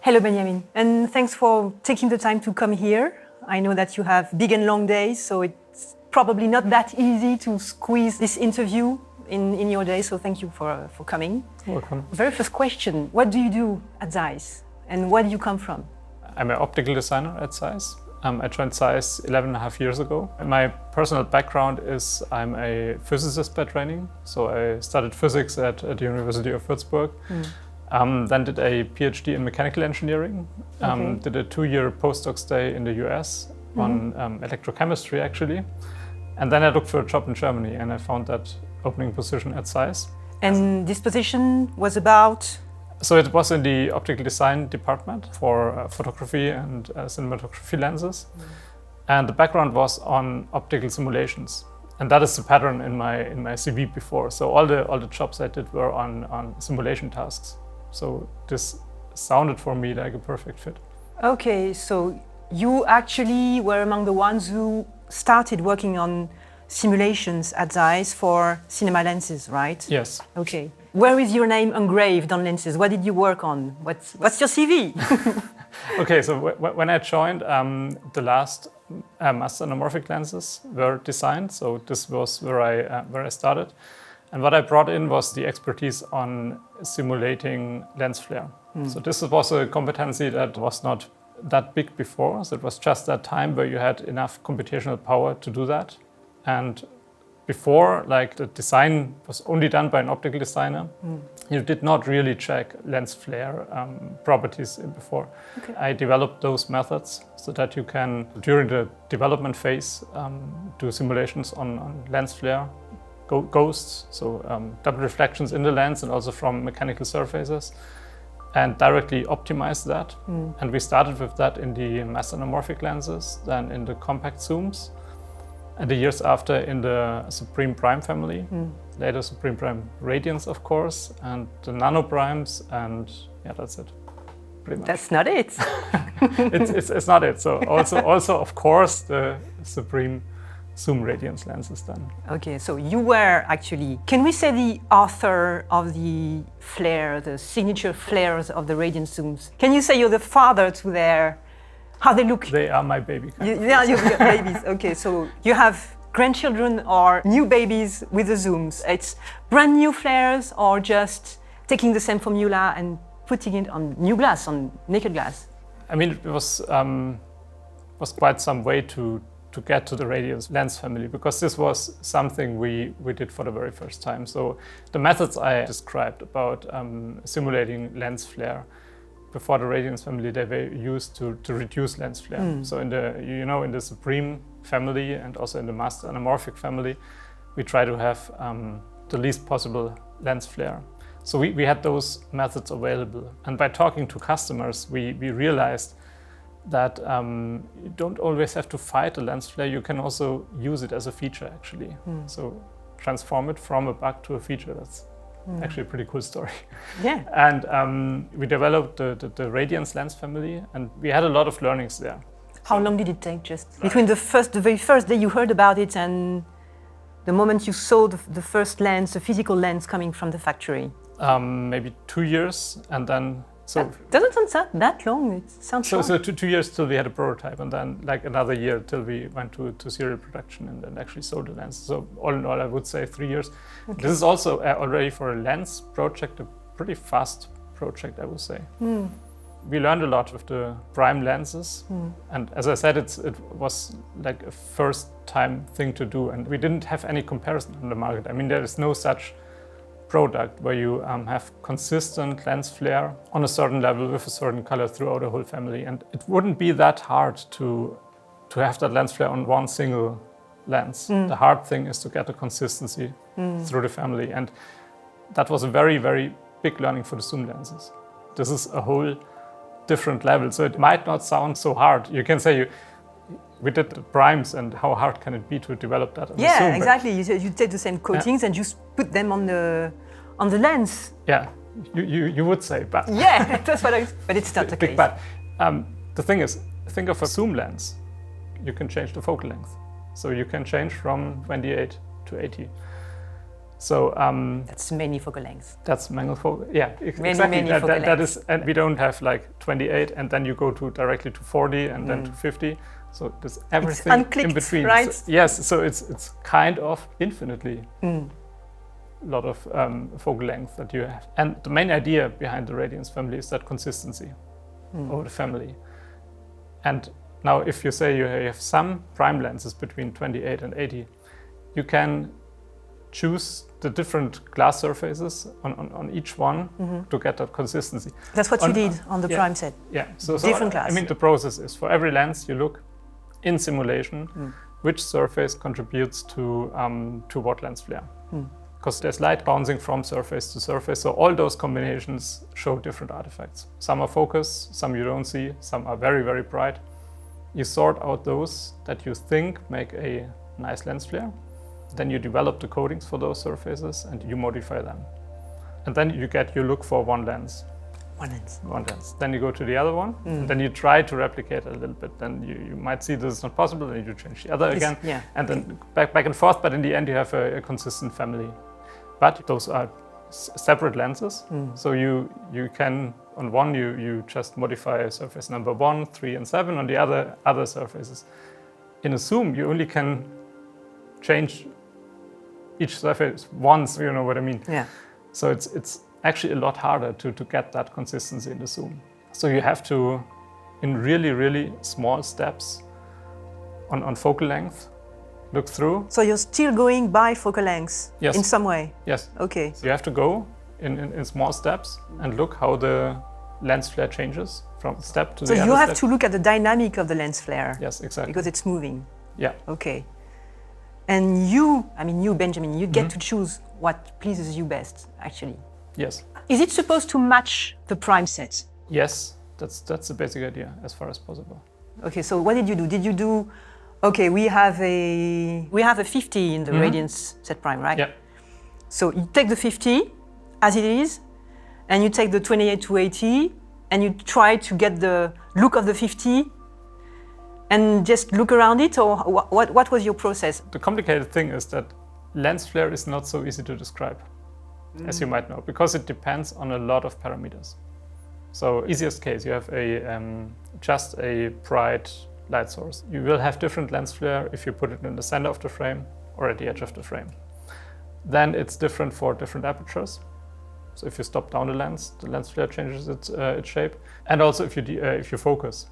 Hello, Benjamin, and thanks for taking the time to come here. I know that you have big and long days, so it's probably not that easy to squeeze this interview in your day, so thank you for coming. Welcome. Very first question, what do you do at ZEISS, and where do you come from? I'm an optical designer at ZEISS. I joined ZEISS 11.5 years ago. My personal background is I'm a physicist by training, so I studied physics at the University of Würzburg. Then did a PhD in mechanical engineering, did a 2-year postdoc stay in the US on electrochemistry actually. And then I looked for a job in Germany and I found that opening position at ZEISS. And this position was about? So it was in the optical design department for photography and cinematography lenses. And the background was on optical simulations. And that is the pattern in my CV before. So all the jobs I did were on simulation tasks. So this sounded for me like a perfect fit. Okay, so you actually were among the ones who started working on simulations at ZEISS for cinema lenses, right? Yes. Okay. Where is your name engraved on lenses? What did you work on? What's your CV? Okay, so when I joined, the last master anamorphic lenses were designed. So this was where I started. And what I brought in was the expertise on simulating lens flare. So this was a competency that was not that big before. So it was just that time where you had enough computational power to do that. And before, like the design was only done by an optical designer. You did not really check lens flare properties before. Okay. I developed those methods so that you can, during the development phase, do simulations on lens flare, ghosts, so double reflections in the lens and also from mechanical surfaces, and directly optimize that. And we started with that in the mass anamorphic lenses, then in the compact zooms, and the years after in the Supreme Prime family, later Supreme Prime Radiance, of course, and the nano primes, and yeah, that's it. Pretty much. That's not it. it's not it. So also of course the Supreme Zoom Radiance lenses then. Okay, so you were actually, can we say the author of the flare, the signature flares of the Radiance Zooms? Can you say you're the father to their, how they look? They are my baby. Yeah, you're babies. Okay, so you have grandchildren or new babies with the Zooms. It's brand new flares or just taking the same formula and putting it on new glass, on naked glass? I mean, it was quite some way to get to the Radiance lens family, because this was something we did for the very first time. So the methods I described about simulating lens flare before the Radiance family, they were used to reduce lens flare. So in the Supreme family and also in the Master Anamorphic family, we try to have the least possible lens flare. So we had those methods available. And by talking to customers, we realized that you don't always have to fight the lens flare. You can also use it as a feature, actually. So transform it from a bug to a feature. That's actually a pretty cool story. Yeah. And we developed the Radiance lens family, and we had a lot of learnings there. How long did it take, just between the very first day you heard about it and the moment you saw the first lens, the physical lens coming from the factory? Maybe 2 years, and then that doesn't sound that long. It sounds short. So 2 years till we had a prototype, and then like another year till we went to serial production and actually sold the lens. So all in all, I would say 3 years. Okay. This is also already for a lens project, a pretty fast project, I would say. We learned a lot with the prime lenses, and as I said, it was like a first time thing to do, and we didn't have any comparison on the market. I mean, there is no such product where you have consistent lens flare on a certain level with a certain color throughout the whole family. And it wouldn't be that hard to have that lens flare on one single lens. The hard thing is to get the consistency through the family. And that was a very, very big learning for the zoom lenses. This is a whole different level. So it might not sound so hard. You can say we did the primes, and how hard can it be to develop that on the zoom? Yeah, exactly. You take the same coatings and you put them on the lens. Yeah, you would say, but yeah, that's what but it's not the case. But the thing is, think of a zoom lens. You can change the focal length, so you can change from 28 to 80. So that's many focal lengths. that's many focal. Yeah, Many, exactly. many focal That lengths. is, and we don't have like 28, and then you go to directly to 40, and then to 50. So there's everything unclicked, in between. right? So, yes. So it's kind of infinitely lot of focal length that you have. And the main idea behind the Radiance family is that consistency over the family. And now, if you say you have some prime lenses between 28 and 80, you can choose the different glass surfaces on each one to get that consistency. That's what you did on the prime set. Yeah, so Different glass. I mean, the process is for every lens you look in simulation which surface contributes to what lens flare. Because there's light bouncing from surface to surface, so all those combinations show different artifacts. Some are focus, some you don't see, some are very, very bright. You sort out those that you think make a nice lens flare. Then you develop the coatings for those surfaces and you modify them. And then you look for one lens. One lens. One lens. Then you go to the other one, and then you try to replicate it a little bit. Then you might see this is not possible, then you change the other again. Yeah. And then back and forth, but in the end you have a consistent family. But those are separate lenses. So you can, on one you just modify surface number 1, 3, and 7. On the other surfaces. In a zoom, you only can change each surface once, you know what I mean? Yeah. So it's actually a lot harder to get that consistency in the zoom. So you have to, in really, really small steps on focal length, look through. So you're still going by focal lengths Yes. in some way? Yes. Okay. So you have to go in small steps and look how the lens flare changes from step to So the other you have step. to look at the dynamic of the lens flare. Yes, exactly. Because it's moving. Yeah. Okay. And you, Benjamin, you get to choose what pleases you best, actually. Yes. Is it supposed to match the prime set? Yes, that's the basic idea as far as possible. Okay, so what did you do? Did you do, okay, we have a 50 in the Radiance set prime, right? Yeah. So you take the 50 as it is, and you take the 28 to 80, and you try to get the look of the 50 and just look around it, or what was your process? The complicated thing is that lens flare is not so easy to describe, as you might know, because it depends on a lot of parameters. So easiest case, you have just a bright light source. You will have different lens flare if you put it in the center of the frame or at the edge of the frame. Then it's different for different apertures. So if you stop down the lens flare changes its shape. And also if you focus,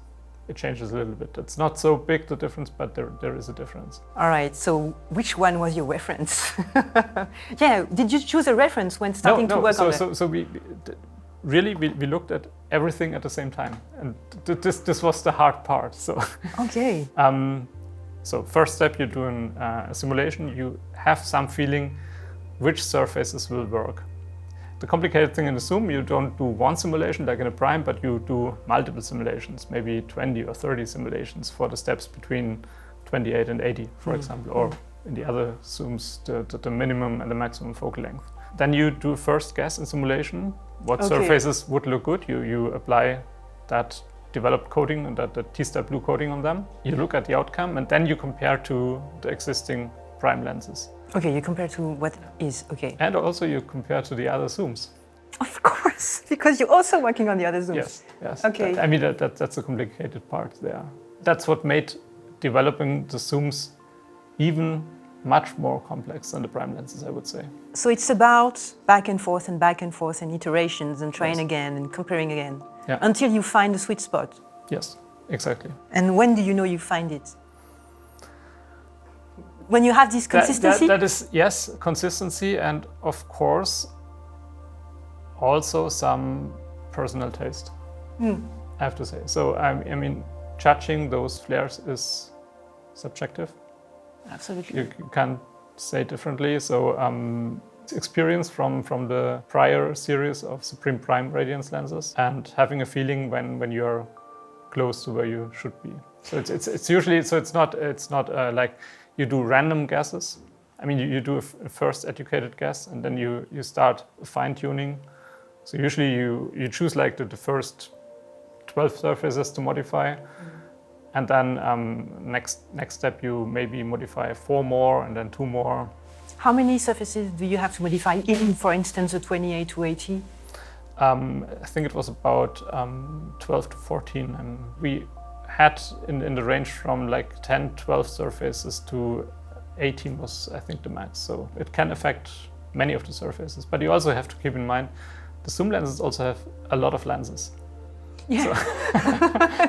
it changes a little bit. It's not so big, the difference, but there is a difference. All right, so which one was your reference? Yeah, did you choose a reference when starting to work on it? So we looked at everything at the same time. And this was the hard part. So, Okay. So first step, you're doing a simulation. You have some feeling which surfaces will work. The complicated thing in the zoom, you don't do one simulation like in a prime, but you do multiple simulations, maybe 20 or 30 simulations for the steps between 28 and 80, for example, or in the other zooms, the minimum and the maximum focal length. Then you do first guess in simulation, what surfaces would look good. You apply that developed coating and that T-star blue coating on them. You look at the outcome, and then you compare to the existing prime lenses. Okay, you compare to what is, okay. And also you compare to the other zooms. Of course, because you're also working on the other zooms. Yes. Okay. That's a complicated part there. That's what made developing the zooms even much more complex than the prime lenses, I would say. So it's about back and forth and iterations and trying again and comparing again until you find the sweet spot. Yes, exactly. And when do you know you find it? When you have this consistency? That is, yes, consistency, and of course also some personal taste, I have to say. So I mean, judging those flares is subjective. Absolutely. You can't say differently. So experience from the prior series of Supreme Prime Radiance lenses and having a feeling when you're close to where you should be. So it's usually, so it's not like you do random guesses. I mean, you do a first educated guess, and then you start fine-tuning. So usually you choose like the first 12 surfaces to modify, and then next step you maybe modify 4 more, and then 2 more, How many surfaces do you have to modify in, for instance, the 28 to 80? I think it was about 12 to 14, and we had in the range from like 10, 12 surfaces to 18 was, I think, the max. So it can affect many of the surfaces. But you also have to keep in mind the zoom lenses also have a lot of lenses. Yeah.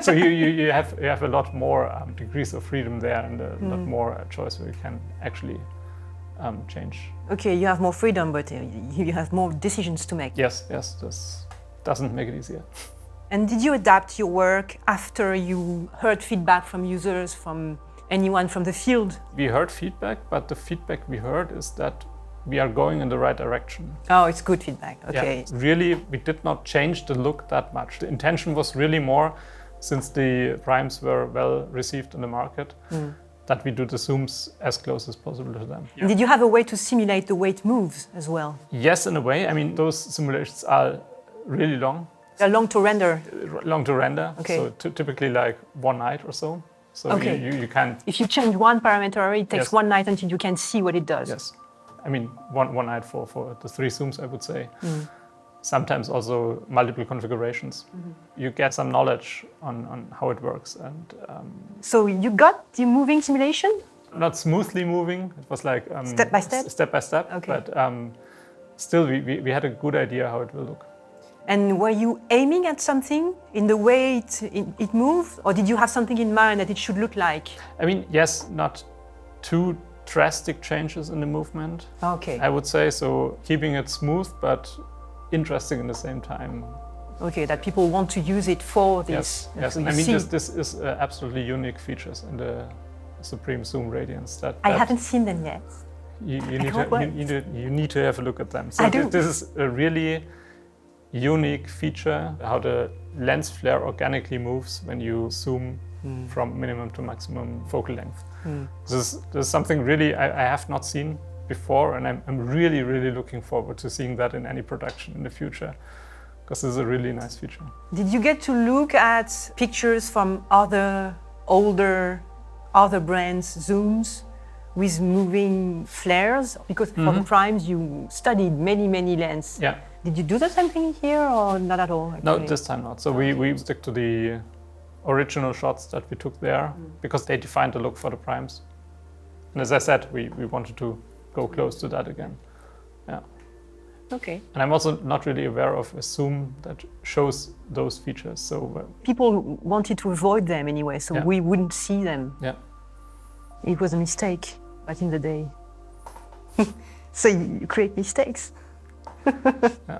So, so you have a lot more degrees of freedom there, and a lot more choice where you can actually change. Okay, you have more freedom, but you have more decisions to make. Yes, this doesn't make it easier. And did you adapt your work after you heard feedback from users, from anyone from the field? We heard feedback, but the feedback we heard is that we are going in the right direction. Oh, it's good feedback, okay. Yeah, really, we did not change the look that much. The intention was really more, since the primes were well received in the market, that we do the zooms as close as possible to them. Yeah. Did you have a way to simulate the way it moves as well? Yes, in a way. I mean, those simulations are really long. They're long to render? Long to render, okay. So typically like one night or so. So okay. you can... If you change one parameter, it takes one night until you can see what it does. Yes. I mean, one night for the 3 zooms, I would say. Sometimes also multiple configurations. You get some knowledge on how it works. And so you got the moving simulation? Not smoothly moving. It was like step by step. Step by step. Okay. But still, we had a good idea how it will look. And were you aiming at something in the way it moved, or did you have something in mind that it should look like? I mean, yes, not too drastic changes in the movement. Okay. I would say so, keeping it smooth but interesting in the same time. Okay, that people want to use it for this. Yes. So I mean, this is absolutely unique features in the Supreme Zoom Radiance. That I haven't seen them yet. You need to have a look at them. So I do. This is a really unique feature, how the lens flare organically moves when you zoom from minimum to maximum focal length. This is something really I have not seen before, and I'm really, really looking forward to seeing that in any production in the future, because this is a really nice feature. Did you get to look at pictures from other brands' zooms with moving flares? Because for the primes you studied many lenses. Yeah. Did you do the same thing here or not at all? Actually? No, this time not. So we stick to the original shots that we took there because they defined the look for the primes. And as I said, we wanted to go close to that again. Yeah. Okay. And I'm also not really aware of a zoom that shows those features. So people wanted to avoid them anyway, so we wouldn't see them. Yeah. It was a mistake back in the day. So you create mistakes. Yeah.